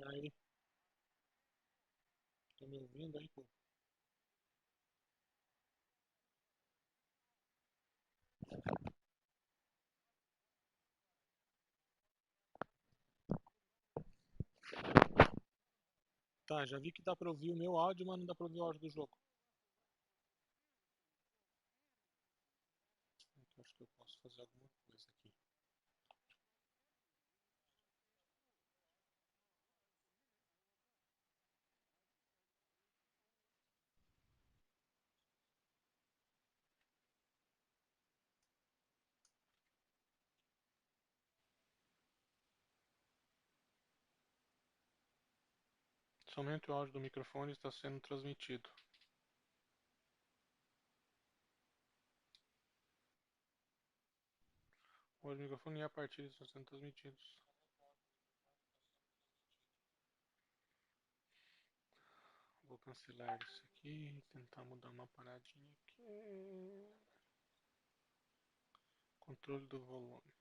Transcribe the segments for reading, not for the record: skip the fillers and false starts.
Aí, tá me ouvindo aí, pô? Tá, já vi que dá pra ouvir o meu áudio, mas não dá pra ouvir o áudio do jogo. Então, acho que eu posso fazer alguma coisa aqui. Somente o áudio do microfone está sendo transmitido. O áudio do microfone e a partida estão sendo transmitidos. Vou cancelar isso aqui e tentar mudar uma paradinha aqui. Controle do volume.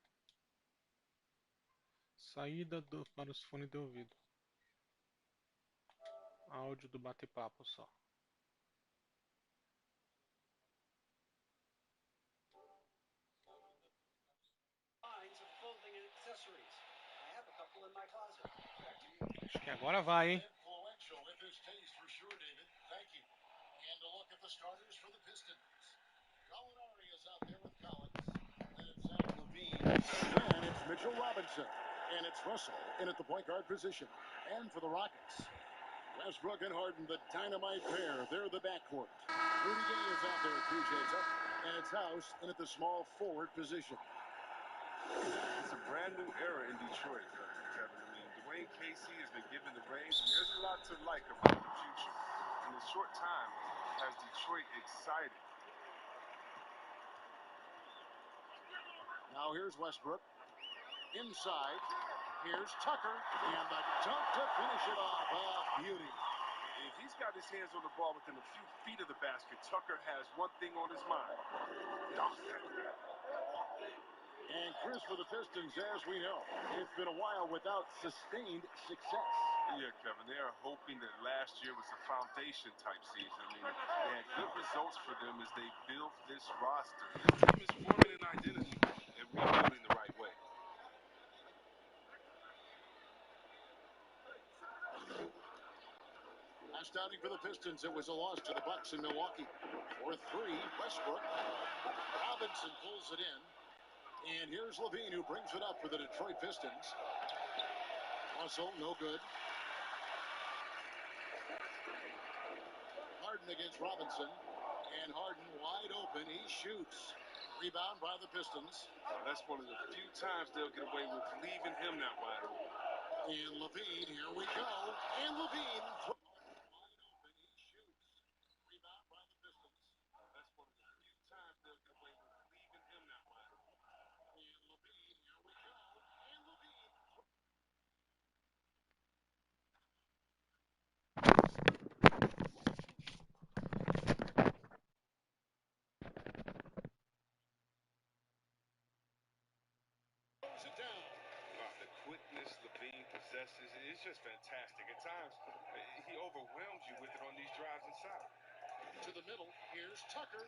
Saída para os fones de ouvido. Áudio do bate-papo só. Acho que agora vai, hein? Then it's Mitchell Robinson. And it's Russell in at the point guard position. And for the Rockets, Westbrook and Harden, the dynamite pair. They're the backcourt. Rudy Gay is out there at PJ's up. And it's House in at the small forward position. It's a brand new era in Detroit, Kevin. I mean, Dwayne Casey has been given the reins, and there's a lot to like about the future. In a short time, has Detroit excited. Now here's Westbrook. Inside. Here's Tucker. And the dunk to finish it off. Beauty. If he's got his hands on the ball within a few feet of the basket, Tucker has one thing on his mind. Dunk. And Chris, for the Pistons, as we know, it's been a while without sustained success. Yeah, Kevin, they are hoping that last year was a foundation type season. I mean, they had good results for them as they built this roster. This team is forming an identity and rebuilding the right way. Last outing for the Pistons, it was a loss to the Bucks in Milwaukee. 4-3, Westbrook. Robinson pulls it in. And here's Levine, who brings it up for the Detroit Pistons. Russell, no good. Harden against Robinson. And Harden wide open. He shoots. Rebound by the Pistons. That's one of the few times they'll get away with leaving him that wide open. And Levine, here we go. And Levine. Wide open. He shoots. Rebound by the Pistons. That's one of the few times they'll get away with leaving him that wide open. And Levine, here we go. And Levine. Throws it down. Wow, the quickness Levine possesses is just fantastic. At times, he overwhelms you with it on these drives inside. To the middle, here's Tucker.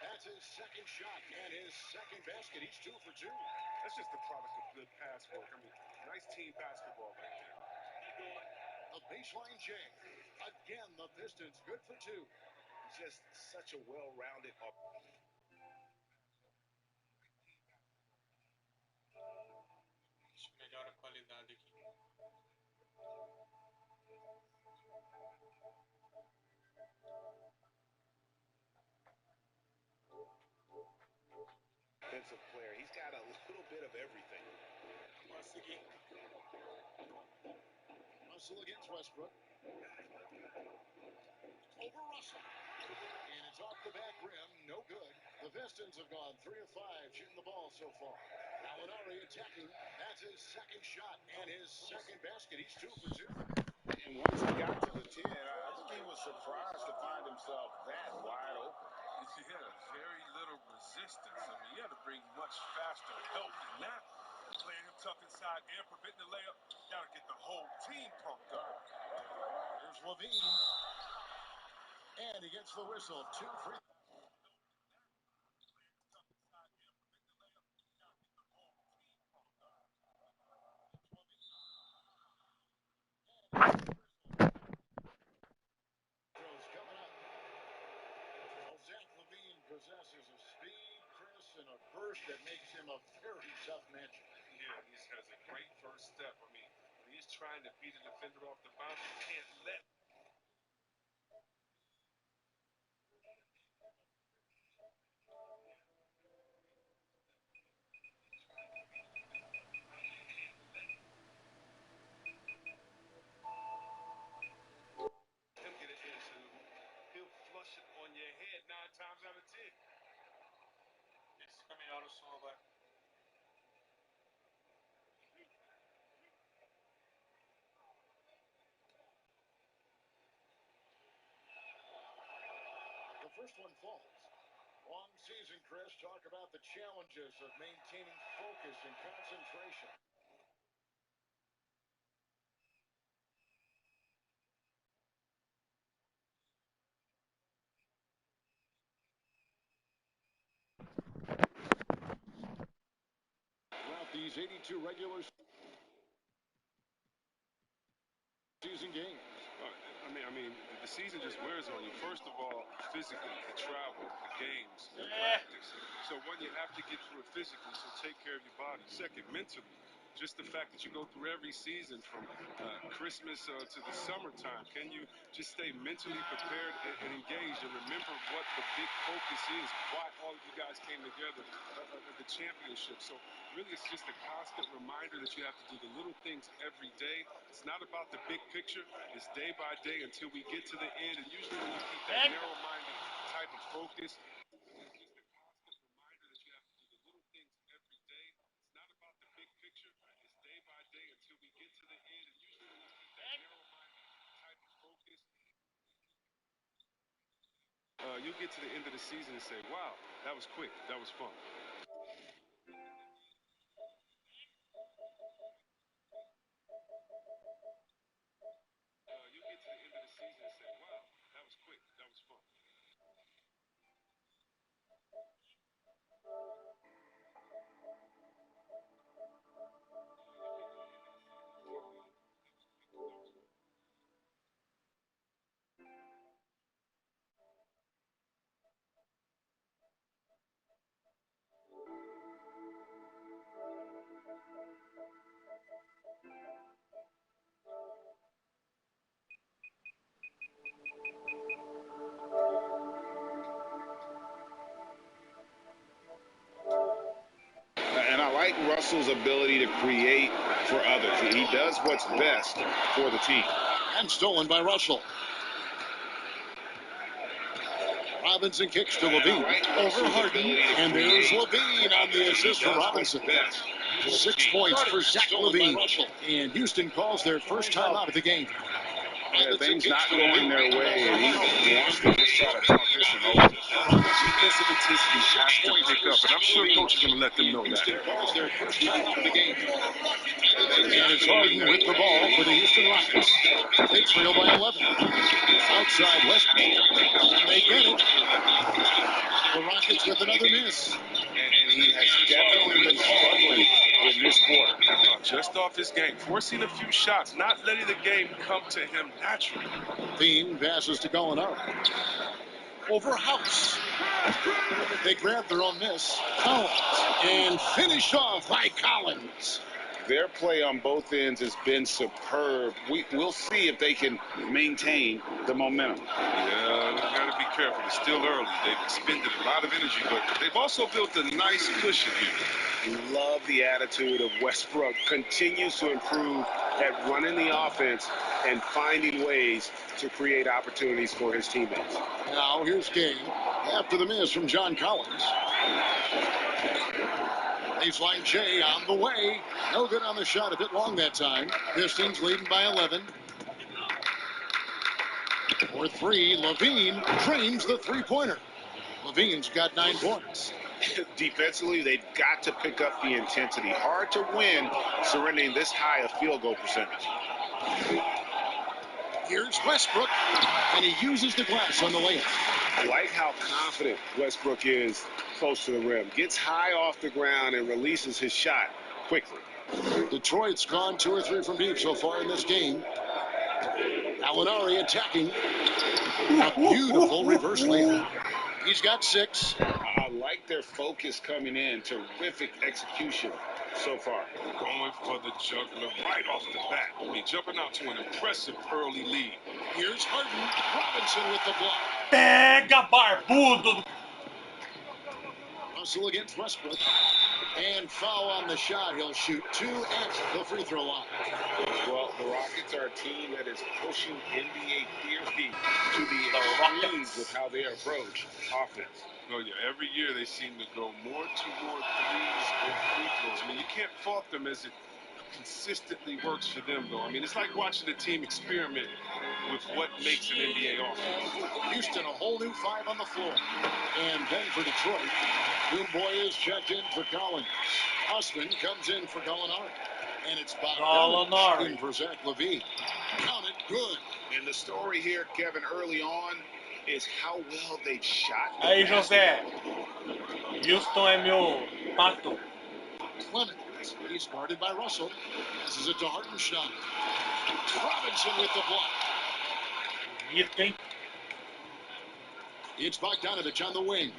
That's his second shot and his second basket. He's 2 for 2. That's just the product of good pass work. I mean, nice team basketball right there. A baseline J. Again, the Pistons good for 2. Just such a well-rounded Deixa eu melhorar a qualidade aqui. defensive player. He's got a little bit of everything. Consegui. Russell against Westbrook. Over Russell. And it's off the back rim. No good. The Pistons have gone 3 of 5 shooting the ball so far. Gallinari attacking. That's his second shot and his second basket. He's 2 for 2. And once he got to the 10, I think he was surprised to find himself that wide open. He had very little resistance. I mean, he had to bring much faster help than that. Playing him tough inside and preventing the layup. Gotta get the whole team pumped up. Here's Levine. And he gets the whistle. 2 free. Coming up. Well, Zach Levine possesses a speed, Chris, and a burst that makes him a very tough matchup. Yeah, he has a great first step. I mean, when he's trying to beat a defender off the bounce, you can't let him get it into. He'll flush it on your head 9 times out of 10. It's coming out of solo. The first one falls. Long season, Chris. Talk about the challenges of maintaining focus and concentration. Throughout these 82 regular season games. I mean, the season just wears on you. First of all, physically, the travel, the games, the practice. So one, you have to get through it physically, so take care of your body. Second, mentally, just the fact that you go through every season from Christmas to the summertime. Can you just stay mentally prepared and engaged and remember what the big focus is, why all of you guys came together at the championship. So really, it's just a constant reminder that you have to do the little things every day. It's not about the big picture. It's day by day until we get to the end. And usually when you keep that narrow-minded type of focus, it's just a constant reminder that you have to do the little things every day. It's not about the big picture. It's day by day until we get to the end. And usually when you keep that narrow-minded type of focus, you'll get to the end of the season and say, wow, that was quick. That was fun. You'll get to the end of the season and say, wow, that was quick. That was fun. And I like Russell's ability to create for others. He does what's best for the team. And stolen by Russell. Robinson kicks to Levine. Over Harden. And there's Levine on the assist for Robinson. 6 points for Zach Levine. And Houston calls their first time out of the game. Yeah, things not going their way, and he wants to just try to talk this one over. Defensive intensity has to pick up, and I'm sure coach is going to let them know that. Calls their first time out of the game. And it's Harden with the ball for the Houston Rockets. They trail by 11. Outside Westbrook. And they get it. The Rockets with another miss. And he has definitely been struggling in this quarter. Just off his game, forcing a few shots, not letting the game come to him naturally. Dean passes to Gallinari. Over House. They grab their own miss. Collins. And finished off by Collins. Their play on both ends has been superb. We'll see if they can maintain the momentum. Yeah, we got to be careful. It's still early. They've expended a lot of energy, but they've also built a nice cushion here. Love the attitude of Westbrook. Continues to improve at running the offense and finding ways to create opportunities for his teammates. Now here's Gay after the miss from John Collins. Baseline Jay on the way. No good on the shot, a bit long that time. Pistons leading by 11. For 3, Levine drains the three-pointer. Levine's got 9 points. Defensively, they've got to pick up the intensity. Hard to win surrendering this high a field goal percentage. Here's Westbrook, and he uses the glass on the layup. I like how confident Westbrook is close to the rim. Gets high off the ground and releases his shot quickly. Detroit's gone 2 or 3 from deep so far in this game. Alinari attacking. A beautiful reverse layup. He's got 6. I like their focus coming in. Terrific execution so far. Going for the juggler right off the bat. I mean, jumping out to an impressive early lead. Here's Harden. Robinson with the block. Pega, barbudo! Russell against Westbrook. And foul on the shot. He'll shoot 2 at the free throw line. Well, the Rockets are a team that is pushing NBA theory to the extremes with how they approach offense. Oh, yeah, every year they seem to go more toward threes and free throws. I mean, you can't fault them as it consistently works for them, though. I mean, it's like watching a team experiment with what makes an NBA offense. Houston, a whole new 5 on the floor. And then for Detroit, Boomboy is checked in for Collins. Usman comes in for Gallinari. And it's Bogdanovich in for Zach LaVine. Count it good. And the story here, Kevin, early on is how well they shot. Aí, José. Houston é meu pato. Clement. He's guarded by Russell. This is a to Hartenstein. Robinson with the block. Bonito, hein? It's Bogdanovich on the wing.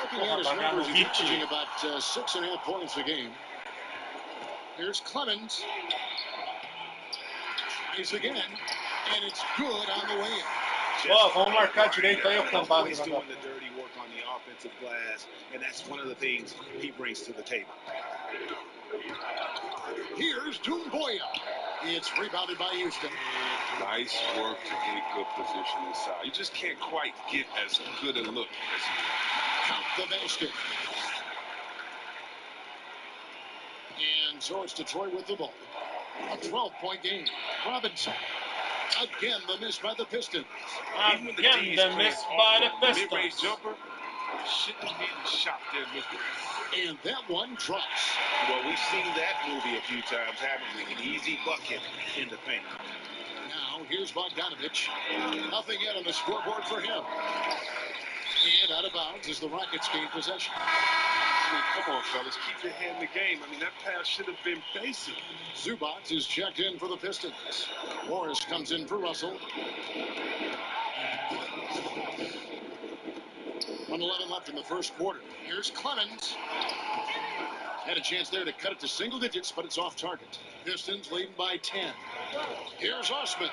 Looking at his numbers, he's averaging about 6.5 points a game. Here's Clemens. Tries again, and it's good on the way in. Ó, vamos marcar direito aí o cambado. Always doing the dirty work on the offensive glass, and that's one of the things he brings to the table. Here's Doumbouya. It's rebounded by Houston. Nice work to get good position inside. You just can't quite get as good a look as he wants. Count the basket. And so it's Detroit with the ball. A 12-point game. Robinson. Again, the miss by the Pistons. Again, the miss by the Mid-range Pistons. jumper shouldn't be the shot there mid-range. And that one drops. Well, we've seen that movie a few times, haven't we? An easy bucket in the paint. Now, here's Bogdanovich. Nothing yet on the scoreboard for him. And out of bounds as the Rockets gain possession. I mean, come on, fellas. Keep your head in the game. I mean, that pass should have been basic. Zubac is checked in for the Pistons. Morris comes in for Russell. 1:11 left in the first quarter. Here's Clemens. Had a chance there to cut it to single digits, but it's off target. Pistons leading by 10. Here's Usman.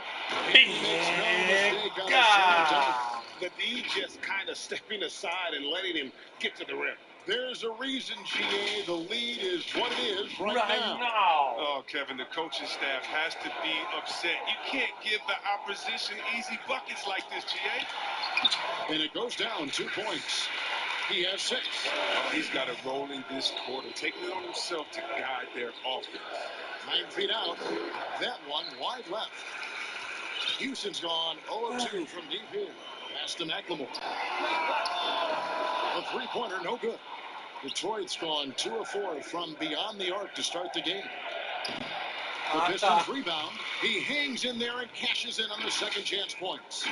He makes no mistake on the shot. The D just kind of stepping aside and letting him get to the rim. There's a reason, GA. The lead is what it is right now. Oh, Kevin, the coaching staff has to be upset. You can't give the opposition easy buckets like this, GA. And it goes down 2 points. He has 6. He's got it rolling this quarter, taking it on himself to guide their offense. 9 feet out. That one wide left. Houston's gone 0-2 from deep here. Pass to McLemore. A three-pointer, no good. Detroit's gone 2 of 4 from beyond the arc to start the game. The Pistons rebound. He hangs in there and cashes in on the second chance points.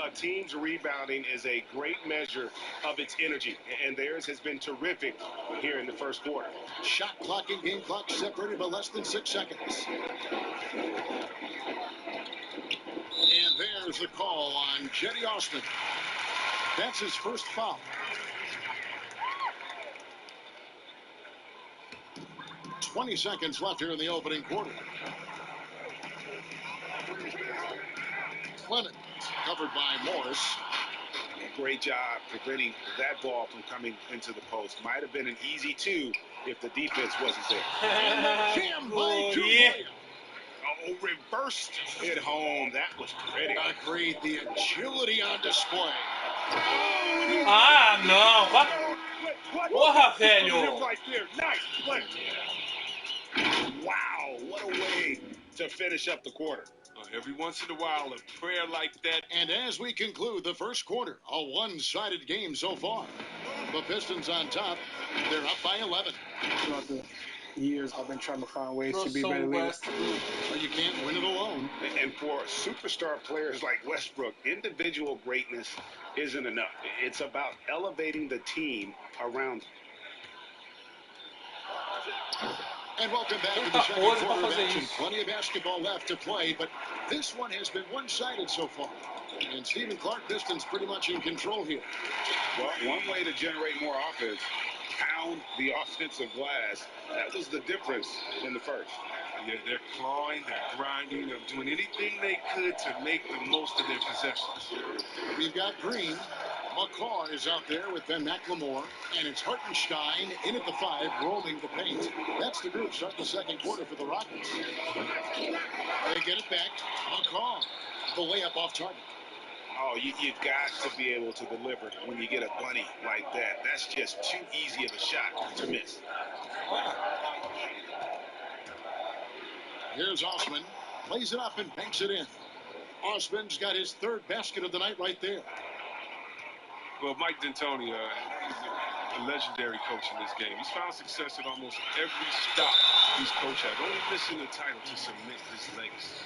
A team's rebounding is a great measure of its energy, and theirs has been terrific here in the first quarter. Shot clock and game clock separated by less than 6 seconds. And there's the call on Jetty Austin. That's his first foul. 20 seconds left here in the opening quarter. Clement covered by Morris. Great job preventing that ball from coming into the post. Might have been an easy 2 if the defense wasn't there. And the jam by Doumbouya. Oh, reversed it home. That was pretty. Agreed. The agility on display. Ah, não. Porra, velho. Right there. Nice play. Wow, what a way to finish up the quarter. Every once in a while, a prayer like that. And as we conclude the first quarter, a one-sided game so far. The Pistons on top. They're up by 11. Throughout the years, I've been trying to find ways to be a better Russell leader. Westbrook. But you can't win it alone. And for superstar players like Westbrook, individual greatness isn't enough. It's about elevating the team around him. And welcome back to the second quarter of action. Plenty of basketball left to play, but this one has been one-sided so far. And Stephen Clark, Pistons pretty much in control here. Well, one way to generate more offense, pound the offensive glass. That was the difference in the first. Yeah, they're clawing, they're grinding, they're doing anything they could to make the most of their possessions. We've got Green. McCaw is out there with Ben McLemore. And it's Hartenstein in at the 5, roaming the paint. That's the group starting the second quarter for the Rockets. They get it back. McCaw. The layup off target. Oh, you've got to be able to deliver when you get a bunny like that. That's just too easy of a shot to miss. Here's Osman. Plays it up and banks it in. Osman's got his third basket of the night right there. Well, Mike D'Antoni, he's a legendary coach in this game. He's found success at almost every stop he's coached at, only missing the title to cement his legacy.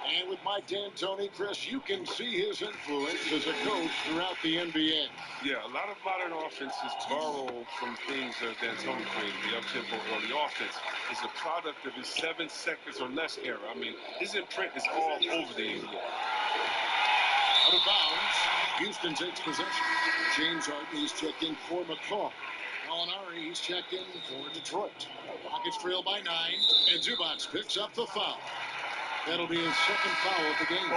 And with Mike D'Antoni, Chris, you can see his influence as a coach throughout the NBA. Yeah, a lot of modern offenses borrow from things that D'Antoni created. The up-tempo early offense is a product of his 7 seconds or less era. I mean, his imprint is all over the NBA. Out of bounds. Houston takes possession. James Harden's checked in for McCaw. Gallinari, he's checked in for Detroit. Rockets trail by 9, and Zubac picks up the foul. That'll be his second foul of the game.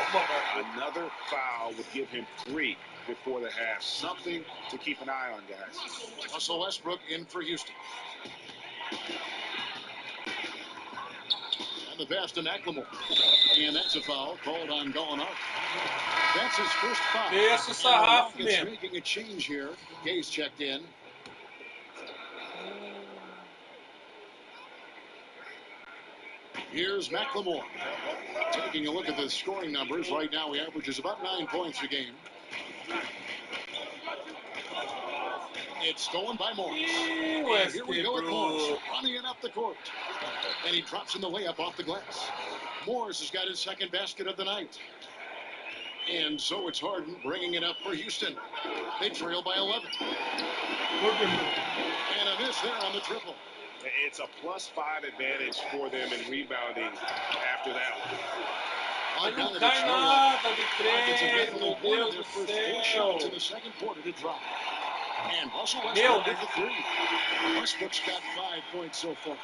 Another foul would give him 3 before the half. Something to keep an eye on, guys. Russell Westbrook in for Houston. And the pass to McLemore. And that's a foul called on Gallinari. That's his first foul. Desce o And the sarrafo Rockets mesmo. making a change here. Gay's checked in. Here's McLemore. Taking a look at the scoring numbers. Right now he averages about 9 points a game. It's stolen by Morris. And here we go with Morris running it up the court. And he drops in the layup off the glass. Morris has got his second basket of the night. And so it's Harden bringing it up for Houston. They trail by 11. And a miss there on the triple. It's a +5 advantage for them in rebounding after that one. Não cai nada de três, meu Deus do Four céu. shots in the second quarter to drop. And Russell Meu Westbrook Deus. with the 3. Westbrook's got 5 points so far.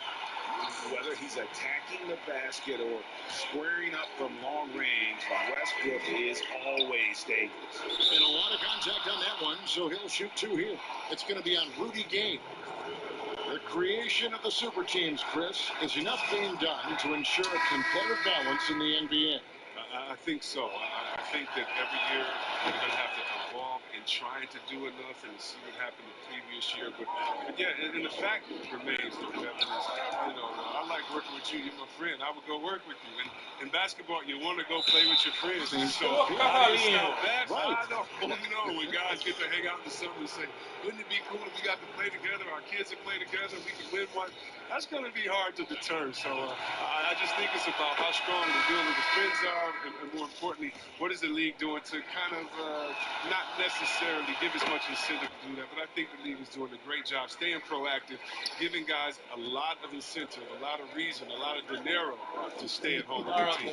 Whether he's attacking the basket or squaring up from long range, Westbrook is always dangerous. And a lot of contact on that one, so he'll shoot 2 here. It's going to be on Rudy Gay. The creation of the super teams, Chris, is enough being done to ensure a competitive balance in the NBA. I think so. I think that every year we're going to have to evolve in trying to do enough and see what happened the previous year. But yeah, and the fact remains, though, Kevin, is, I like working with you. You're my friend. I would go work with you. And in basketball, you want to go play with your friends. And so I didn't sound bad, but I don't know when guys get to hang out in the summer and say, wouldn't it be cool if we got to play together? Our kids would play together. We could win one. That's going to be hard to deter. So I just think it's about how strong the building the friends are, and more importantly, what is the league doing to kind of not necessarily give as much incentive to do that, but I think the league is doing a great job staying proactive, giving guys a lot of incentive, a lot of reason, a lot of dinero to stay at home with their team.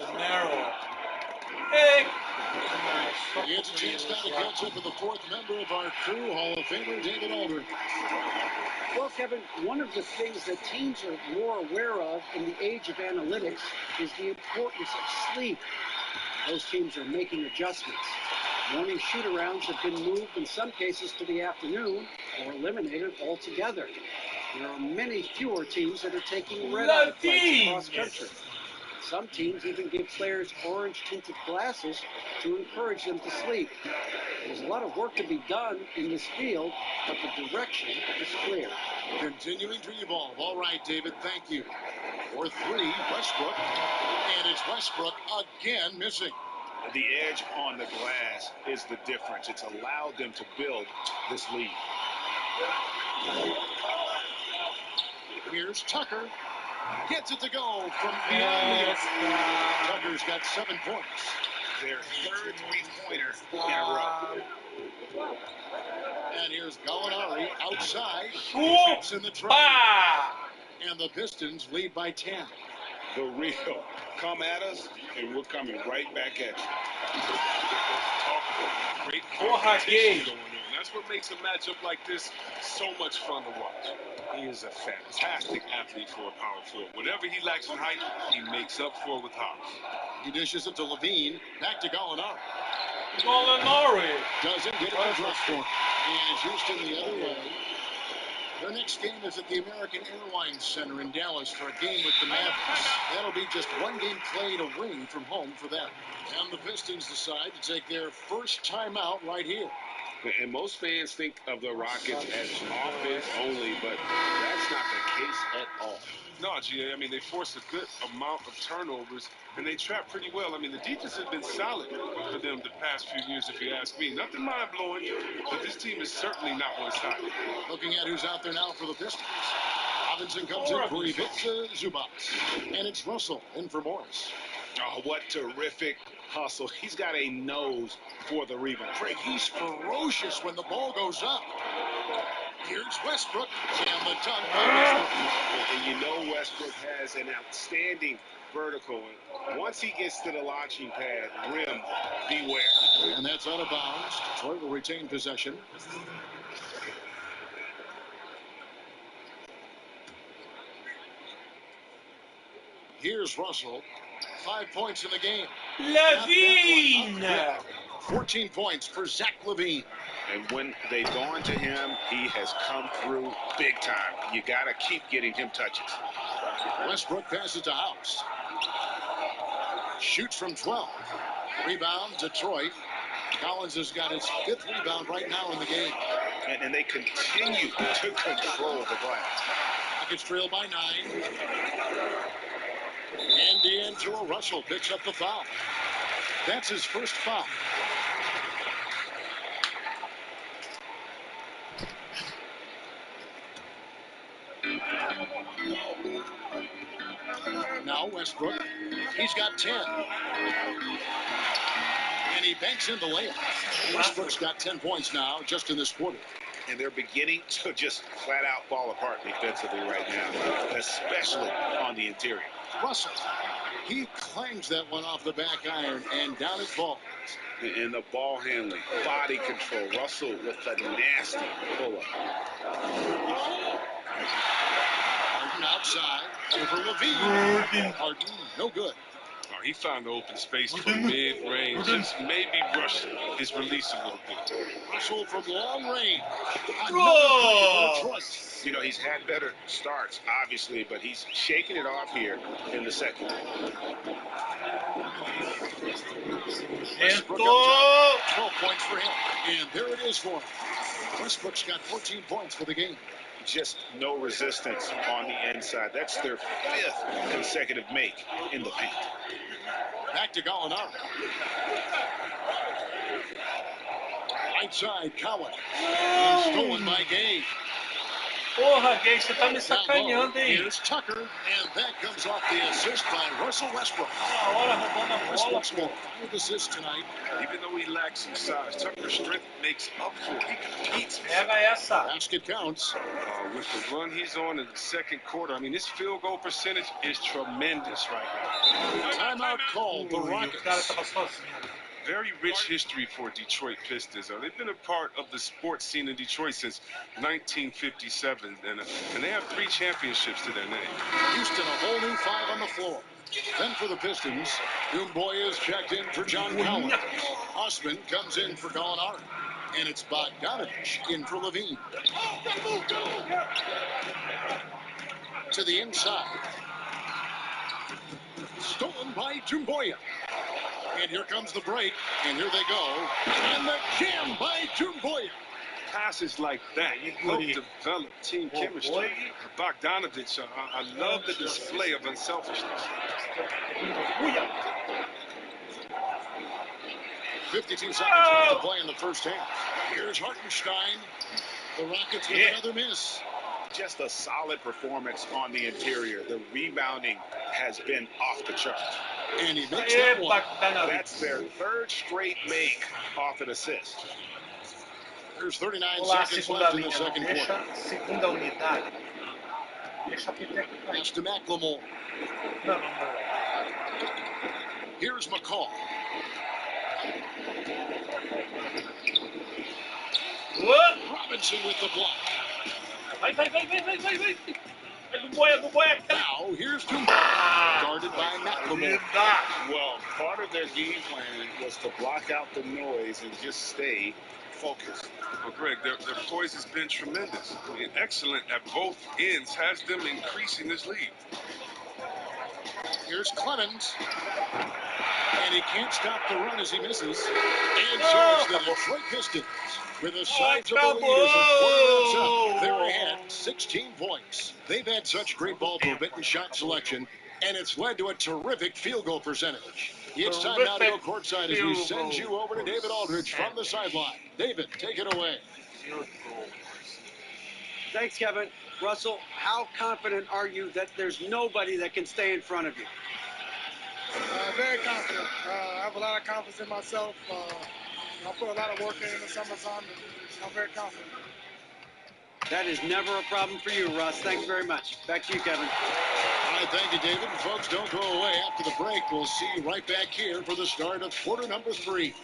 Hey. It's a chance now to catch up with the 4th member of our crew, Hall of Famer David Aldridge. Well, Kevin, one of the things that teams are more aware of in the age of analytics is the importance of sleep. Those teams are making adjustments. Morning shoot-arounds have been moved in some cases to the afternoon or eliminated altogether. There are many fewer teams that are taking red-eye flights across country. Some teams even give players orange-tinted glasses to encourage them to sleep. There's a lot of work to be done in this field, but the direction is clear. Continuing to evolve. All right, David, thank you. For 3, Westbrook. And it's Westbrook again missing. The edge on the glass is the difference. It's allowed them to build this lead. Here's Tucker. Gets it to go from beyond the arc. Tucker's got 7 points. Their third three-pointer in a row. And here's Gallinari outside. Chupa! In the tray. And the Pistons lead by 10. The real come at us, and we're coming right back at you. Talk about great competition going on. That's what makes a matchup like this so much fun to watch. He is a fantastic athlete for a power forward. Whatever he lacks in height, he makes up for with hops. He dishes it to Levine. Back to Gallinari. Doesn't get it to drop for him. And Houston the other way. Their next game is at the American Airlines Center in Dallas for a game with the Mavericks. That'll be just one game played away from home for them. And the Pistons decide to take their first timeout right here. And most fans think of the Rockets as offense only, but that's not the case at all. No, GA, I mean, they force a good amount of turnovers, and they trap pretty well. I mean, the defense has been solid for them the past few years, if you ask me. Nothing mind-blowing, but this team is certainly not one-sided. Looking at who's out there now for the Pistons. Robinson comes in for Ivica Zubac. And it's Russell in for Morris. Oh, what terrific hustle. He's got a nose for the rebound. Craig, he's ferocious when the ball goes up. Here's Westbrook, and the dunk by Westbrook. And you know Westbrook has an outstanding vertical. And once he gets to the launching pad, rim, beware. And that's out of bounds. Detroit will retain possession. Here's Russell. 5 points in the game. Levine! 14 points for Zach Levine. And when they've gone to him, he has come through big time. You got to keep getting him touches. Westbrook passes to House. Shoots from 12. Rebound, Detroit. Collins has got his 5th rebound right now in the game. And they continue to control the glass. Rockets trail by 9. And D'Angelo Russell picks up the foul. That's his first foul. Now Westbrook. He's got 10. And he banks in the layup. Westbrook's got 10 points now just in this quarter. And they're beginning to just flat out fall apart defensively right now, especially on the interior. Russell. He clangs that one off the back iron and down it falls. And the ball handling, body control. Russell with a nasty pull-up. Harden outside. Over Levine. Harden, no good. Oh, he found the open space from mid-range. Just maybe rush his release a little bit. Russell from long range. Detroit. You know, he's had better starts, obviously, but he's shaking it off here in the second. Westbrook up top. 12 points for him. And there it is for him. Westbrook's got 14 points for the game. Just no resistance on the inside. That's their 5th consecutive make in the paint. Back to Gallinari. Right side, Cowan. And stolen by Gay. Porra, Gay, você tá me Down low. sacaneando, hein? Here's Tucker, and that comes off the assist by Russell Westbrook. Uma hora roubando a bola, Westbrook's pô. got 5 assists tonight. Even though he lacks some size, Tucker's strength makes up for it. He competes. Pega essa. Basket counts. With the run he's on in the second quarter, I mean, his field goal percentage is tremendous right now. Timeout called the Ui, o cara Rockets. tava sozinho. Very rich history for Detroit Pistons. They've been a part of the sports scene in Detroit since 1957, and they have 3 championships to their name. Houston, a whole new 5 on the floor. Then for the Pistons, Doomboy is checked in for John Collins. Osman comes in for Gallinari. And it's Bogdanovich in for Levine. To the inside. Stolen by Doomboy. And here comes the break. And here they go. And the jam by Doomboy. Passes like that help develop team chemistry. Bogdanovich, I love the display of unselfishness. 52 seconds left to play in the first half. Here's Hartenstein. The Rockets with another miss. Just a solid performance on the interior. The rebounding has been off the charts. And he makes that one. That's their third straight make off an assist. There's 39 Olá, seconds segunda left in the linha, second deixa quarter. segunda unidade. Deixa a peteca cair. Pass to McLemore. Não, não. Here's McCall. Robinson with the block. Vai. No boia. Now here's Dumars, guarded by McLemore. Well, part of their game plan was to block out the noise and just stay focused. Well, Greg, their poise has been tremendous and excellent at both ends, has them increasing this lead. Here's Clemens. And he can't stop the run as he misses. And so it's the Detroit Pistons with a sizable lead as a quarter wraps up. They're ahead 16 points. They've had such great ball movement and shot selection, and it's led to a terrific field goal percentage. It's time now to go courtside as we send you over to David Aldridge from the sideline. David, take it away. Thanks, Kevin. Russell, how confident are you that there's nobody that can stay in front of you? Very confident. I have a lot of confidence in myself. I put a lot of work in the summertime, and I'm very confident. That is never a problem for you, Russ. Thanks very much. Back to you, Kevin. All right, thank you, David. And folks, don't go away. After the break, we'll see you right back here for the start of quarter number 3.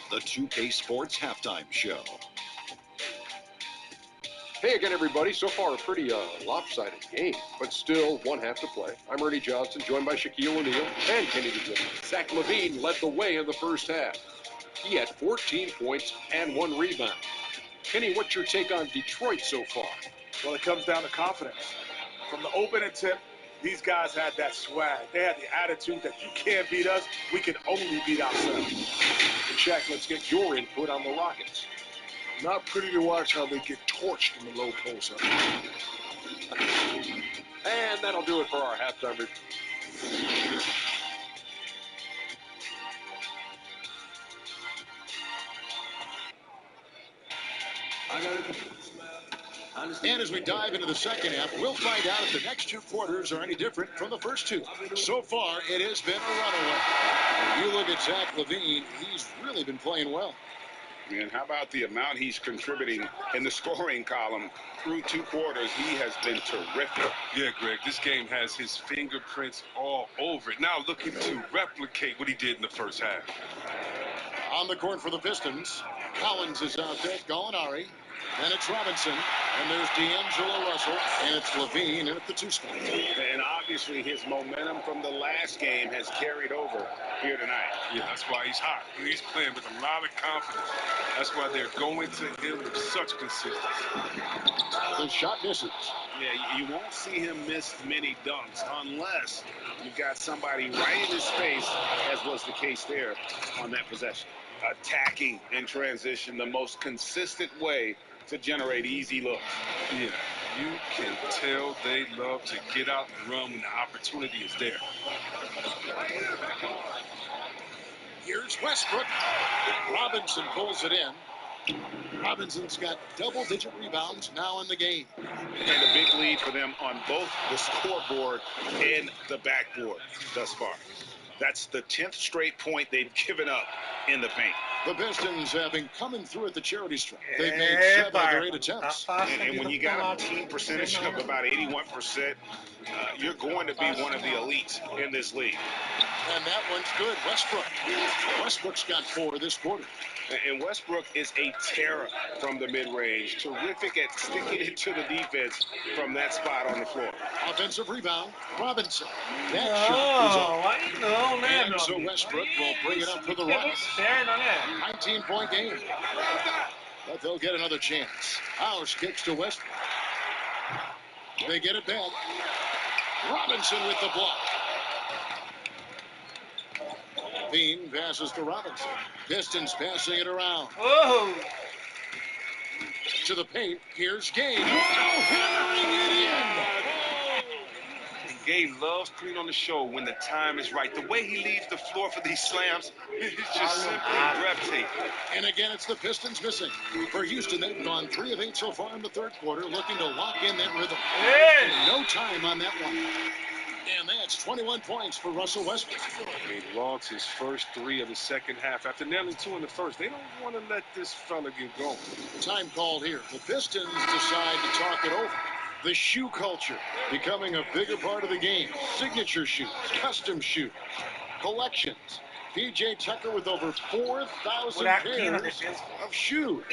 The 2K Sports Halftime Show. Hey again, everybody. So far, a pretty lopsided game, but still one half to play. I'm Ernie Johnson, joined by Shaquille O'Neal and Kenny DeGill. Zach LaVine led the way in the first half. He had 14 points and 1 rebound. Kenny, what's your take on Detroit so far? Well, it comes down to confidence. From the opening tip, these guys had that swag. They had the attitude that you can't beat us, we can only beat ourselves. And Shaq, let's get your input on the Rockets. Not pretty to watch how they get torched in the low post. And that'll do it for our halftime review. And as we dive into the second half, we'll find out if the next 2 quarters are any different from the first 2. So far, it has been a runaway. You look at Zach LaVine, he's really been playing well. And how about the amount he's contributing in the scoring column through 2 quarters? He has been terrific. Yeah, Greg, this game has his fingerprints all over it. Now looking to replicate what he did in the first half. On the court for the Pistons, Collins is out there, Gallinari. Then it's Robinson, and there's D'Angelo Russell, and it's LaVine in at the 2 spot. And obviously his momentum from the last game has carried over here tonight. Yeah, that's why he's hot. He's playing with a lot of confidence. That's why they're going to him with such consistency. The shot misses. Yeah, you won't see him miss many dunks unless you've got somebody right in his face, as was the case there on that possession. Attacking in transition, the most consistent way to generate easy looks. Yeah, you can tell they love to get out and run when the opportunity is there. Here's Westbrook. Robinson pulls it in. Robinson's got double-digit rebounds now in the game. And a big lead for them on both the scoreboard and the backboard thus far. That's the 10th straight point they've given up in the paint. The Pistons have been coming through at the charity stripe. They've made 7 of their 8 attempts. And when you got a team percentage of about 81%, you're going to be one of the elites in this league. And that one's good. Westbrook's got 4 this quarter. And Westbrook is a terror from the mid-range. Terrific at sticking it to the defense from that spot on the floor. Offensive rebound, Robinson. That shot is off. And so Westbrook will bring it up for the Rockets. 19-point game. But they'll get another chance. House kicks to Westbrook. They get it back. Robinson with the block. Bean passes to Robinson. Pistons passing it around. Oh! To the paint. Here's Gabe. Hammering it in. Gabe loves putting on the show when the time is right. The way he leaves the floor for these slams is just simply breathtaking. And again, it's the Pistons missing. For Houston, they've gone 3 of 8 so far in the third quarter, looking to lock in that rhythm. No time on that one. And that's 21 points for Russell Westbrook. I mean, logs his first 3 of the second half. After nailing 2 in the first, they don't want to let this fella get going. Time called here. The Pistons decide to talk it over. The shoe culture becoming a bigger part of the game. Signature shoes, custom shoes, collections. P.J. Tucker with over 4,000 pairs of shoes.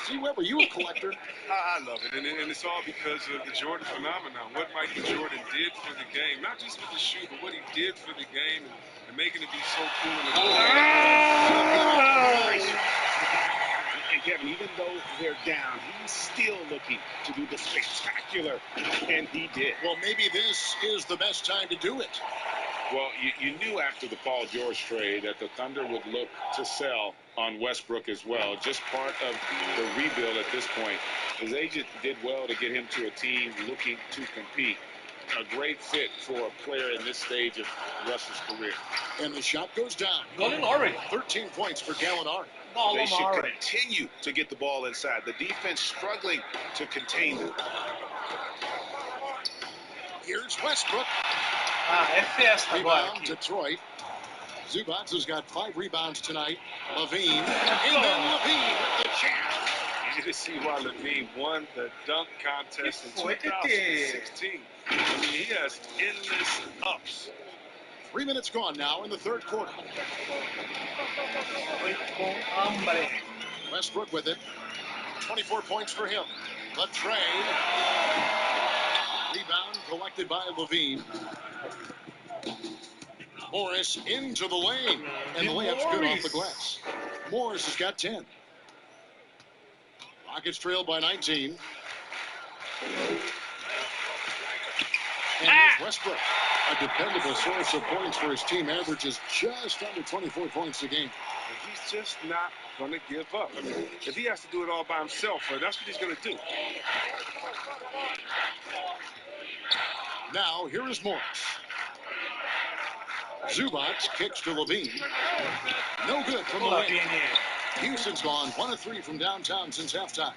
See, Webber, you a collector? I love it, and it's all because of the Jordan phenomenon. What Michael Jordan did for the game, not just with the shoe, but what he did for the game and making it be so cool in the And Kevin, even though they're down, he's still looking to do the spectacular, and he did. Well, maybe this is the best time to do it. Well, you knew after the Paul George trade that the Thunder would look to sell on Westbrook as well. Just part of the rebuild at this point. His agent did well to get him to a team looking to compete. A great fit for a player in this stage of Russell's career. And the shot goes down. Gallinari. 13 points for Gallinari. They should continue to get the ball inside. The defense struggling to contain them. Here's Westbrook. É festa agora Rebound, aqui. Detroit. Zubats has got 5 rebounds tonight. Levine. And then Levine with the chance. Easy to see why Levine won the dunk contest in 2016. I mean, he has endless ups. 3 minutes gone now in the third quarter. Westbrook with it. 24 points for him. The tray. Rebound collected by Levine. Morris into the lane. And the layup's good off the glass. Morris has got 10. Rockets trail by 19. And here's Westbrook. A dependable source of points for his team. Averages just under 24 points a game. He's just not going to give up. I mean, if he has to do it all by himself, that's what he's going to do. Now, here is Morris. Zubats kicks to Levine. No good from the lane. Houston's gone 1 of 3 from downtown since halftime.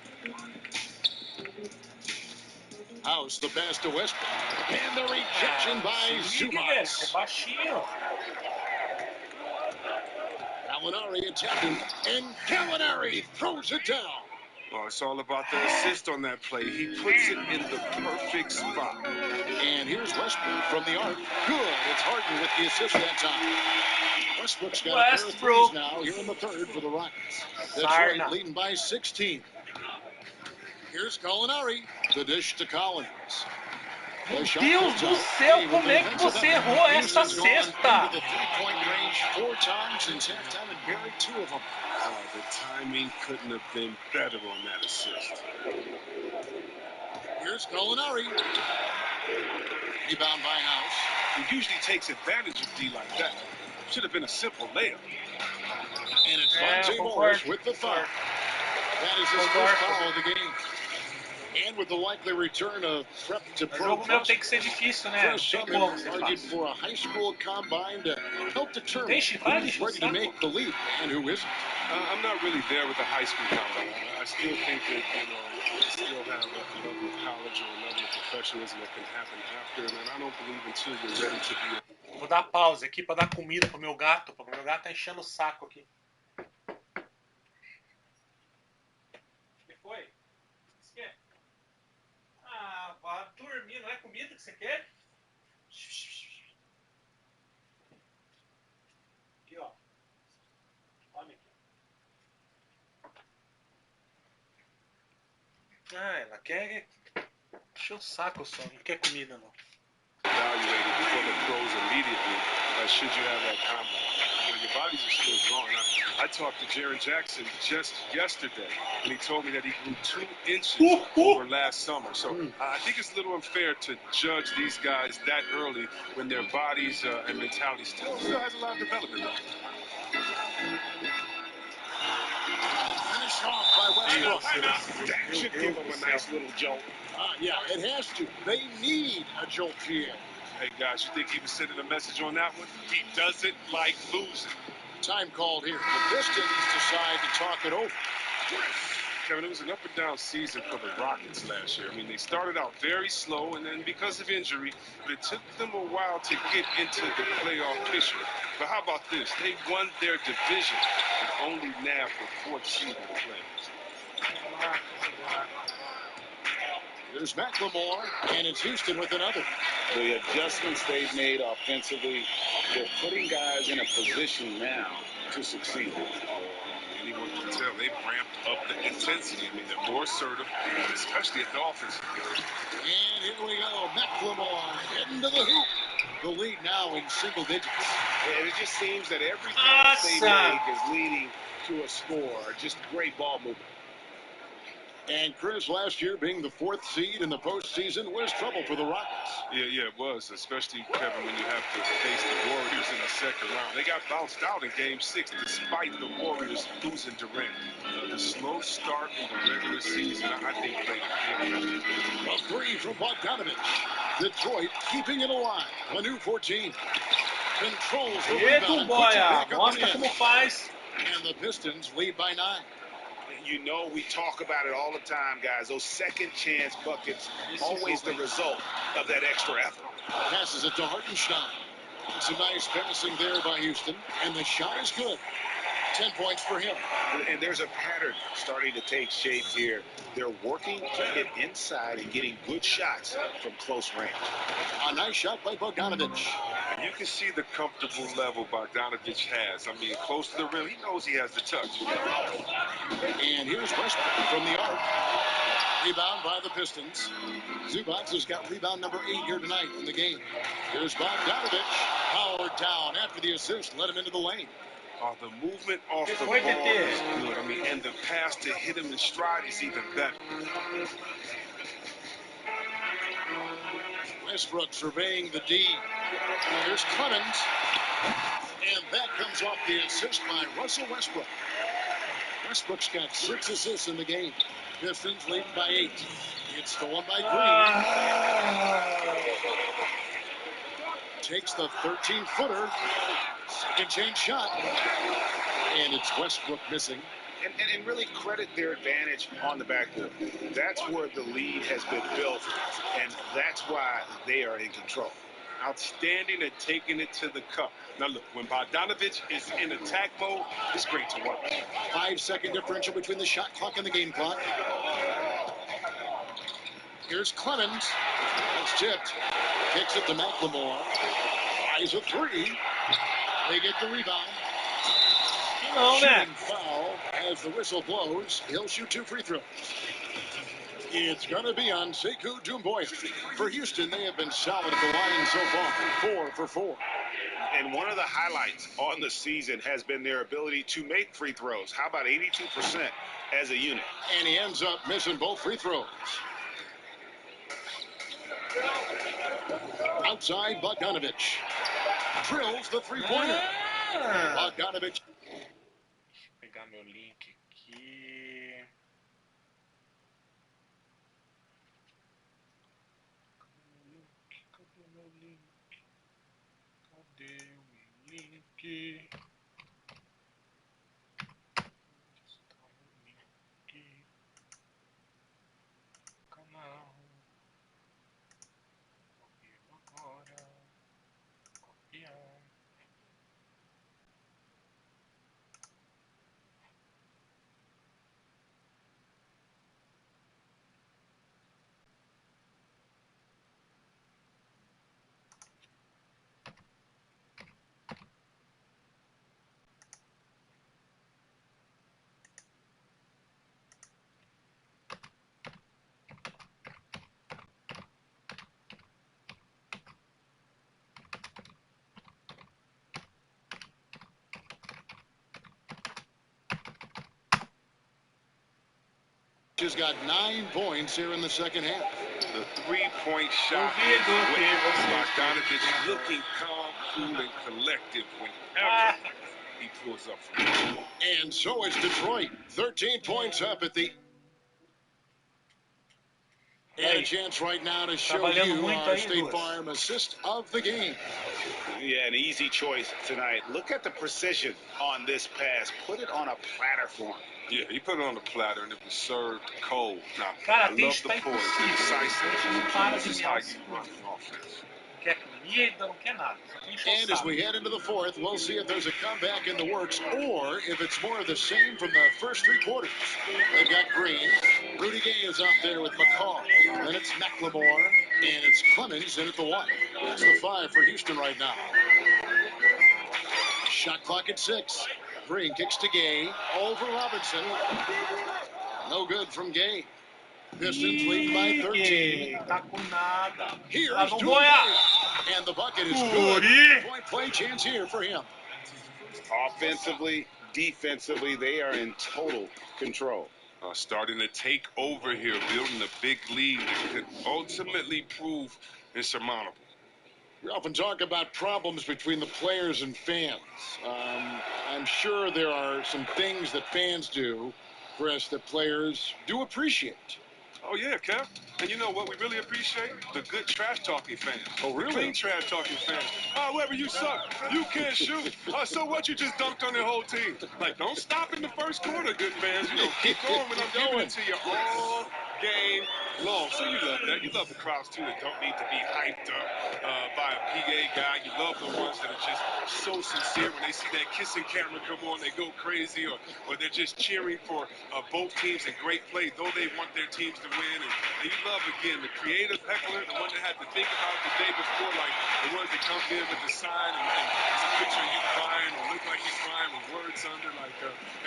House, the pass to Westbrook. And the rejection by Zubats. Gallinari attacking, and Gallinari throws it down. Well, it's all about the assist on that play. He puts it in the perfect spot. And here's Westbrook from the arc. Good. It's Harden with the assist that time. Westbrook's got a pair of threes now here in the third for the Rockets. Detroit leading by 16. Here's Gallinari. The dish to Collins. Meu Deus do céu, como é que você errou essa cesta? The three-point range 4 times since halftime and buried 2 of them. The timing couldn't have been better on that assist. Here's Gallinari. Rebound by House. He usually takes advantage of D like that. Should have been a simple layup. And it's Monte Morris with the foul. That is his first foul of the game. And with the likely return of prep to pro. O jogo meu tem que ser difícil, né? Não tem como ser argued fácil. for a high school combine to help determine Deixe, who's ready to make the leap and who isn't. I'm not really there with the high school combine. I still think that, they still have a level of college or a level of professionalism that can happen after, and I don't believe until you're ready to be. Vou dar pausa aqui pra dar comida pro meu gato, porque o meu gato tá enchendo o saco aqui. O que foi? Você quer? Ah, vá dormir, não é comida que você quer? Aqui, ó. Olha aqui. Ah, ela quer encher o saco só, não quer comida não. Evaluated before the pros immediately, should you have that combine. Your bodies are still growing. I talked to Jaren Jackson just yesterday, and he told me that he grew 2 inches over last summer. So I think it's a little unfair to judge these guys that early when their bodies and mentality still has a lot of development left. Finished off by Westbrook. That should give them a nice little jolt. Yeah, it has to. They need a jolt, Pierre. Hey, guys, you think he was sending a message on that one? He doesn't like losing. Time called here. The Pistons decide to talk it over. Kevin, it was an up-and-down season for the Rockets last year. I mean, they started out very slow, and then because of injury, but it took them a while to get into the playoff picture. But how about this? They won their division and only nabbed the 4th seed in the playoffs. Here's McLemore, and it's Houston with another. The adjustments they've made offensively, they're putting guys in a position now to succeed. Anyone can tell they've ramped up the intensity. I mean, they're more assertive, especially at the offensive end. And here we go. McLemore heading to the hoop. The lead now in single digits. And it just seems that every pass they make is leading to a score. Just great ball movement. And Chris, last year being the 4th seed in the postseason was trouble for the Rockets. Yeah, it was, especially, Kevin, when you have to face the Warriors in the second round. They got bounced out in Game 6 despite the Warriors losing Durant. The slow start in the regular season, I think, played a big factor. A three from Bogdanovich. Detroit keeping it alive. A new 14. Controls the rebound and puts it back up and in. And the Pistons lead by 9. You know, we talk about it all the time, guys. Those second chance buckets, always the result of that extra effort. Passes it to Hartenstein. Some nice passing there by Houston. And the shot is good. 10 points for him. And there's a pattern starting to take shape here. They're working to hit inside and getting good shots from close range. A nice shot by Bogdanovich. You can see the comfortable level Bogdanovich has. I mean, close to the rim, he knows he has the touch. And here's Westbrook from the arc. Rebound by the Pistons. Zubac has got rebound number 8 here tonight in the game. Here's Bogdanovich. Powered down after the assist. Let him into the lane. The movement off the ball is good. I mean, and the pass to hit him in stride is even better. Westbrook surveying the D. Here's Clemens. And that comes off the assist by Russell Westbrook. Westbrook's got 6 assists in the game. Pistons leading by 8. It's stolen by Green. Takes the 13-footer. Second change shot. And it's Westbrook missing. And really credit their advantage on the backboard. That's where the lead has been built, and that's why they are in control. Outstanding at taking it to the cup. Now look, when Bogdanovich is in attack mode, it's great to watch. 5-second differential between the shot clock and the game clock. Here's Clemens. That's tipped. Kicks it to McLemore. Eyes a 3. They get the rebound. Shooting foul as the whistle blows. He'll shoot 2 free throws. It's going to be on Sekou Doumbouya. For Houston, they have been solid at the line so far. 4 for 4. And one of the highlights on the season has been their ability to make free throws. How about 82% as a unit? And he ends up missing both free throws. Outside, Bogdanovich. Drills the three-pointer. Bogdanovich. Deixa eu pegar meu link aqui. Cadê meu link? Cadê o meu link? Onde está o link? Canal. Copiou agora. Copiar. Has got 9 points here in the second half. The three-point shot is Bogdanovich looking calm, cool, and collective whenever he pulls up from there. And so is Detroit. 13 points up at the And a chance right now to show Trabalhando you muito our aí, State Duas? Farm assist of the game. Yeah, an easy choice tonight. Look at the precision on this pass. Put it on a platter for him. Yeah, he put it on the platter and it was served cold. Now, Cara, I love the tá poise, the impossível. A gente não decisiveness. para This de is mear how o you segundo. run an offense. Não quer comida, não quer nada. Só quer encher o And as saco. we head into the fourth, we'll see if there's a comeback in the works or if it's more of the same from the first three quarters. They've got Green. Rudy Gay is out there with McCall. Then it's McLemore. And it's Clemens in at the one. That's the 5 for Houston right now. Shot clock at 6. Green kicks to Gay. Over Robinson. No good from Gay. Pistons leading by 13. Tá com nada. Here's Dumboia. and the bucket is good. Point play chance here for him. Offensively, defensively, they are in total control. Starting to take over here, building a big lead that could ultimately prove insurmountable. We often talk about problems between the players and fans. I'm sure there are some things that fans do, Chris, that players do appreciate. Oh, yeah, Kev. And you know what we really appreciate? The good trash-talking fans. Oh, really? The clean trash-talking fans. Whoever you suck, you can't shoot. So what, you just dunked on the whole team. Like, don't stop in the first quarter, good fans. You know, keep going when I'm giving it to you all game long. So you love that. You love the crowds, too, that don't need to be hyped up by a PA guy. You love the ones that are just so sincere. When they see that kissing camera come on, they go crazy, or they're just cheering for both teams and great play, though they want their teams to win. And you love, again, the creative heckler, the one that had to think about the day before, like the one that comes in with the sign and it's a picture of you crying or look like you're crying with words under, like,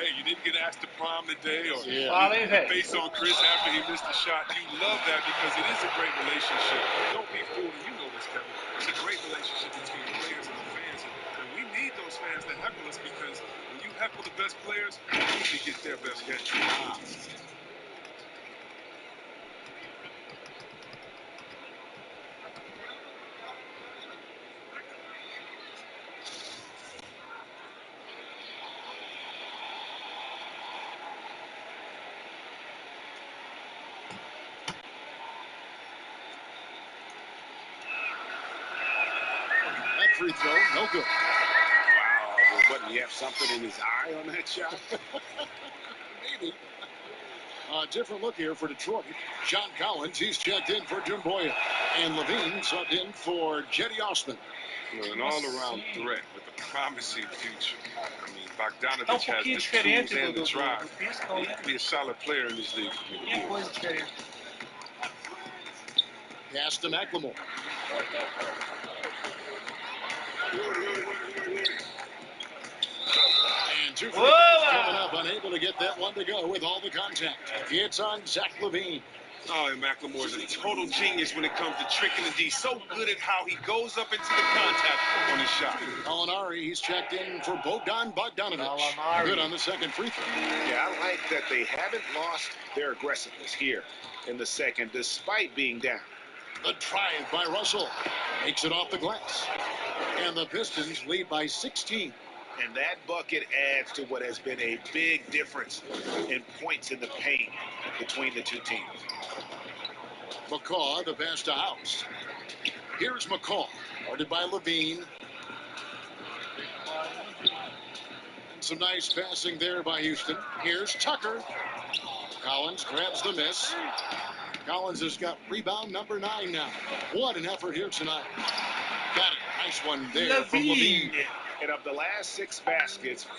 hey, you didn't get asked to prom today, or face on Chris after he missed the shot. You love that because it is a great relationship. Don't be fooled, and you know this, Kevin. It's a great relationship between the players and the fans, and we need those fans to heckle us because when you heckle the best players, you usually get their best game. That free throw, no good. Wow, what, he have something in his eye on that shot? Maybe. Different look here for Detroit. John Collins, he's checked in for Dumboia. And Levine subbed in for Jetty Osman. An all-around threat with a promising future. I mean, Bogdanovich Tá has the diferente tools and the drive. do Pistons, He could be a solid player in this league for many years. Coisa diferente. Pass to McLemore. And two free throws coming up, unable to get that one to go with all the contact. It's on Zach Levine. Oh, and McLemore is a total genius when it comes to tricking the D. So good at how he goes up into the contact on his shot. Molinari, he's checked in for Bogdanovich. Good on the second free throw. Yeah, I like that they haven't lost their aggressiveness here in the second, despite being down. The drive by Russell makes it off the glass. And the Pistons lead by 16. And that bucket adds to what has been a big difference in points in the paint between the two teams. McCaw, the pass to House. Here's McCaw, guarded by Levine. And some nice passing there by Houston. Here's Tucker. Collins grabs the miss. Collins has got rebound number 9 now. What an effort here tonight. Got it. Nice one there from Levine. And of the last 6 baskets, 5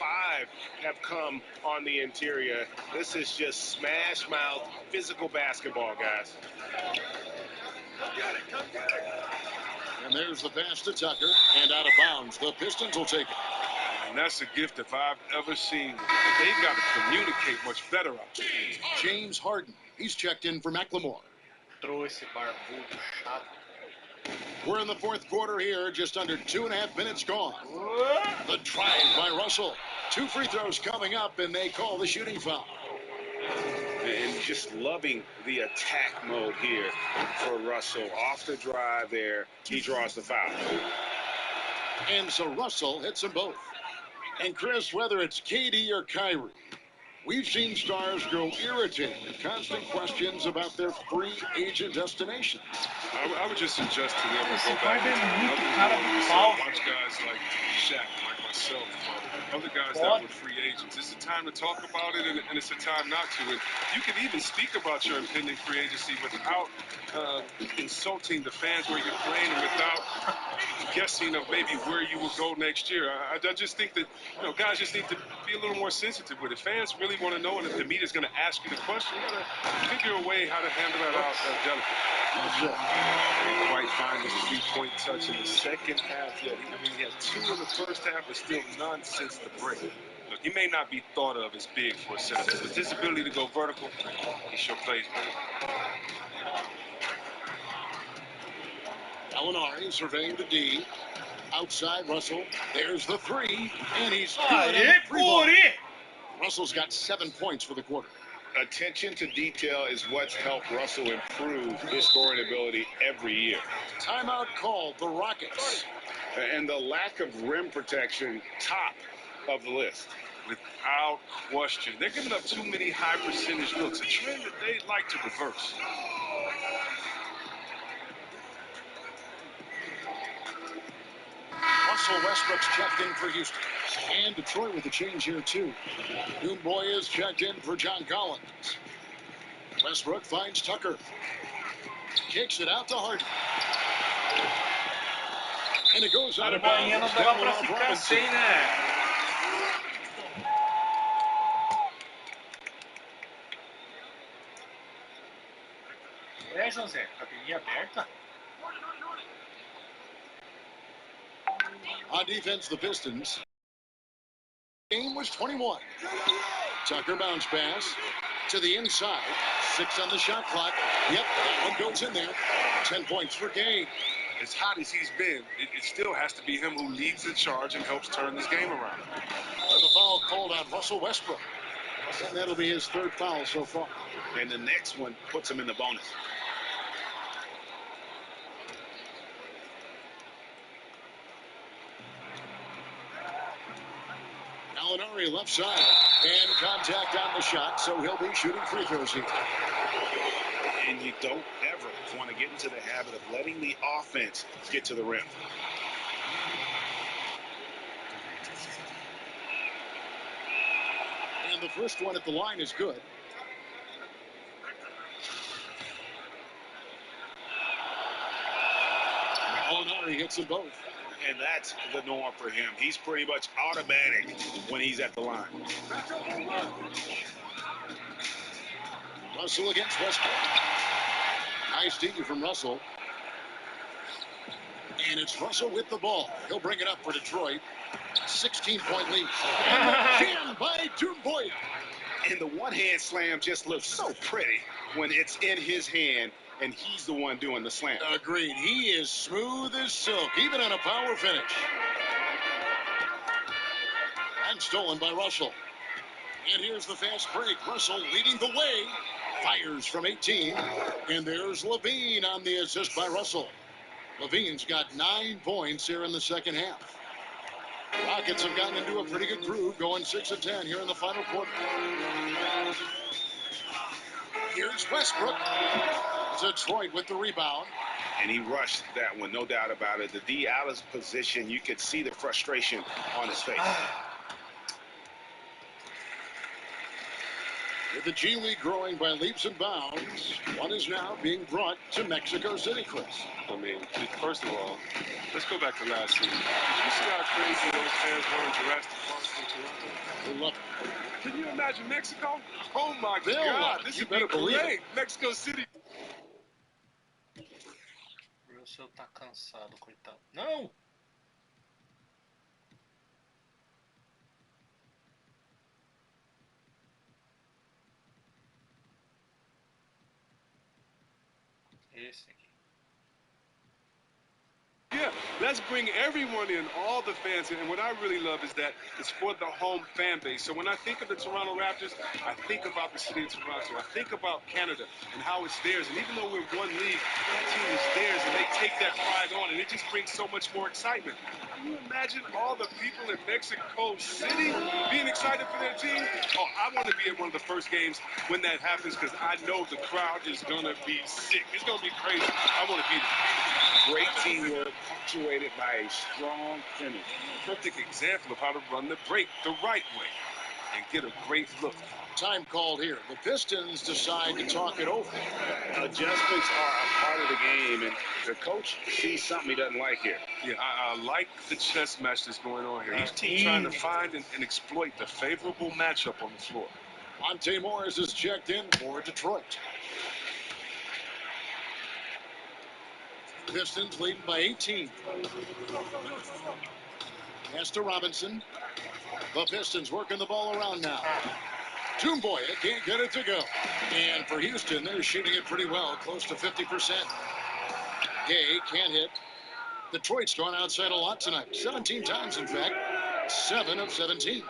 have come on the interior. This is just smash mouth physical basketball, guys. Come get it, come get it. And there's the pass to Tucker, and out of bounds. The Pistons will take it. And that's a gift if I've ever seen one. They've got to communicate much better out there. James Harden, he's checked in for McLemore. We're in the fourth quarter here, just under 2.5 minutes gone. The drive by Russell. 2 free throws coming up, and they call the shooting foul. And just loving the attack mode here for Russell. Off the drive there, he draws the foul. And so Russell hits them both. And Chris, whether it's KD or Kyrie, We've seen stars grow irritated with constant questions about their free agent destinations. I would just suggest to them to Esse go back Cobb é into muito another cara world de and say, pau, watch velho. guys like Shaq, like myself, other guys that Pode. were free agents. It's a time to talk about it, and it's a time not to. And you can even speak about your impending free agency without insulting the fans where you're playing and without guessing of maybe where you will go next year. I just think that guys just need to be a little more sensitive with it. Fans really want to know, and if the media's going to ask you the question, you got to figure a way how to handle that out delicately. Didn't quite find his three-point touch in the second half yet. He had 2 in the first half, but still none since the break. Look, he may not be thought of as big for a center, but his ability to go vertical, he sure plays with. Gallinari surveying the D. Outside Russell. There's the three, and he's good on Aê, the free ball. Curi! Russell's got 7 points for the quarter. Attention to detail is what's helped Russell improve his scoring ability every year. Timeout called the Rockets. And the lack of rim protection, top of the list. Without question. They're giving up too many high percentage looks, a trend that they'd like to reverse. Russell Westbrook's checked in for Houston. And Detroit with a change here, too. Boy is checked in for John Collins. Westbrook finds Tucker. Kicks it out to Harden. And it goes out A of boinha não bounds. dava That pra one off ficar Robinson. sem, né? É, José, cabelinha aberta. On defense, the Pistons. Game was 21. Tucker bounce pass to the inside. 6 on the shot clock. Yep, that one goes in there. 10 points for Gay. As hot as he's been, it still has to be him who leads the charge and helps turn this game around. And the foul called on Russell Westbrook. And that'll be his 3rd foul so far. And the next one puts him in the bonus. Gallinari left side. And contact on the shot, so he'll be shooting free throws here. And you don't ever want to get into the habit of letting the offense get to the rim. And the first one at the line is good. Gallinari hits them both. And that's the norm for him. He's pretty much automatic when he's at the line. Russell against Westbrook. Nice D from Russell. And it's Russell with the ball. He'll bring it up for Detroit. 16-point lead. And the jam by Dumboya. And the one-hand slam just looks so pretty when it's in his hand and he's the one doing the slam. Agreed. He is smooth as silk, even on a power finish. And stolen by Russell. And here's the fast break. Russell leading the way. Fires from 18. And there's Levine on the assist by Russell. Levine's got 9 points here in the second half. Rockets have gotten into a pretty good groove, going 6 of 10 here in the final quarter. Here's Westbrook. Detroit with the rebound. And he rushed that one, no doubt about it. The D out of position, you could see the frustration on his face. With the G League growing by leaps and bounds, one is now being brought to Mexico City, Chris. I mean, first of all, let's go back to last season. Did you see how crazy those fans were in Jurassic Park in Toronto? They love it. Can you imagine Mexico? Oh my They'll God, love it. this You would be better believe great. it. Mexico City. Russell tá cansado, coitado. Não! Esse aqui. Yeah, Let's bring everyone in, all the fans in. And what I really love is that it's for the home fan base. So when I think of the Toronto Raptors, I think about the city of Toronto. I think about Canada and how it's theirs. And even though we're one league, that team is theirs, and they take that pride on, and it just brings so much more excitement. Can you imagine all the people in Mexico City being excited for their team? Oh, I want to be at one of the first games when that happens because I know the crowd is going to be sick. It's going to be crazy. I want to be there. Great teamwork, punctuated by a strong finish. Perfect example of how to run the break the right way and get a great look. Time called here. The Pistons decide to talk it over. Adjustments are a part of the game, and the coach sees something he doesn't like here. Yeah, I like the chess match that's going on here. Each team trying to find and exploit the favorable matchup on the floor. Monte Morris is checked in for Detroit. Pistons leading by 18. Pass to Robinson. The Pistons working the ball around now. Toomboya can't get it to go. And for Houston, they're shooting it pretty well, close to 50%. Gay can't hit. Detroit's gone outside a lot tonight. 17 times, in fact. 7 of 17.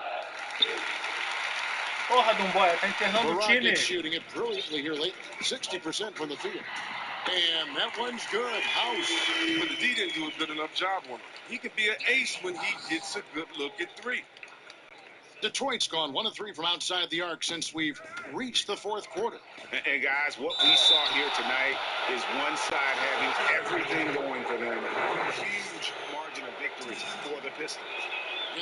Porra, Dumboia, tá enterrando The o time. Rockets shooting it brilliantly here late. 60% from the field. And that one's good. House. But the D didn't do a good enough job on him. He could be an ace when he gets a good look at three. Detroit's gone 1 of 3 from outside the arc since we've reached the fourth quarter. And guys, what we saw here tonight is one side having everything going for them. Huge margin of victory for the Pistons.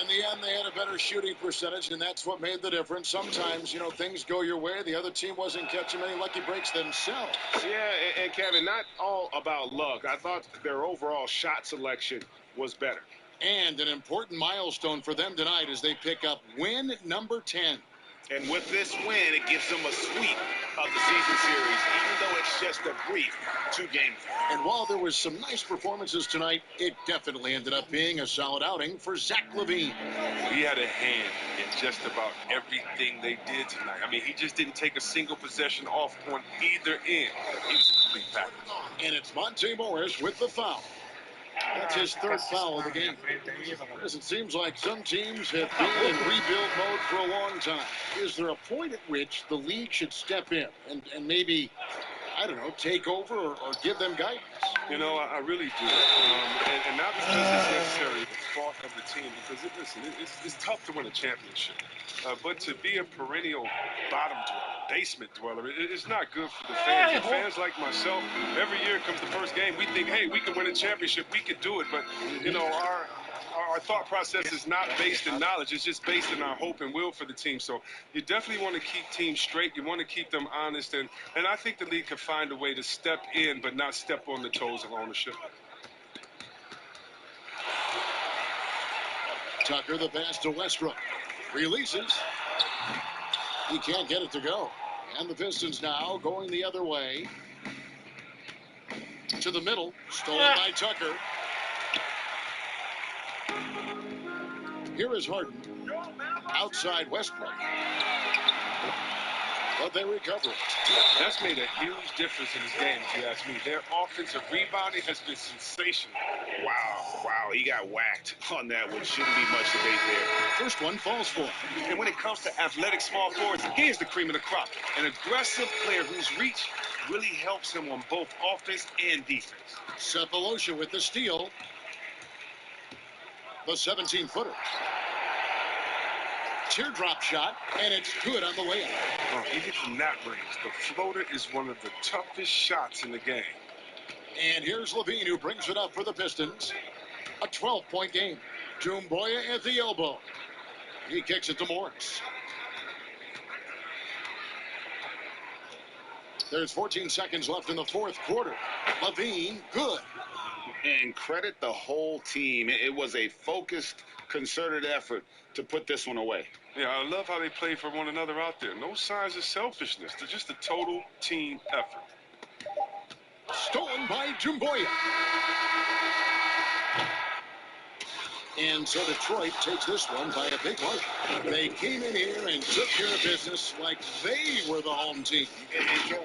In the end, they had a better shooting percentage, and that's what made the difference. Sometimes, things go your way. The other team wasn't catching many lucky breaks themselves. Yeah, and Kevin, not all about luck. I thought their overall shot selection was better. And an important milestone for them tonight as they pick up win number 10. And with this win, it gives them a sweep of the season series, even though it's just a brief 2-game. And while there was some nice performances tonight, it definitely ended up being a solid outing for Zach LaVine. He had a hand in just about everything they did tonight. I mean, he just didn't take a single possession off on either end. He was a complete package. And it's Monte Morris with the foul. That's his third foul of the game. Chris, it seems like some teams have been in rebuild mode for a long time. Is there a point at which the league should step in and maybe, take over or give them guidance? I really do. And not because it's necessarily the fault of the team, because, it's tough to win a championship. But to be a perennial bottom dweller, basement dweller, it's not good for the fans. And fans like myself, every year comes the first game, we think, hey, we can win a championship, we could do it. But, our thought process is not based in knowledge. It's just based in our hope and will for the team. So you definitely want to keep teams straight. You want to keep them honest. And I think the league can find a way to step in but not step on the toes of ownership. Tucker, the pass to Westbrook. Releases. He can't get it to go. And the Pistons now going the other way. To the middle. Stolen by Tucker. Here is Harden. Outside Westbrook. But they recover it. That's made a huge difference in this game, if you ask me. Their offensive rebounding has been sensational. Wow, he got whacked on that one. Shouldn't be much debate there. First one falls for him. And when it comes to athletic small forwards, here's the cream of the crop. An aggressive player whose reach really helps him on both offense and defense. Cephalosha with the steal. The 17-footer. Teardrop shot, and it's good on the layup. Even from that range, the floater is one of the toughest shots in the game. And here's LaVine, who brings it up for the Pistons. A 12-point game. Toomboya at the elbow. He kicks it to Morris. There's 14 seconds left in the fourth quarter. LaVine, good. And credit the whole team. It was a focused, concerted effort to put this one away. Yeah, I love how they play for one another out there. No signs of selfishness. They're just a total team effort. Stolen by Toomboya. And so Detroit takes this one by a big margin. They came in here and took care of business like they were the home team. And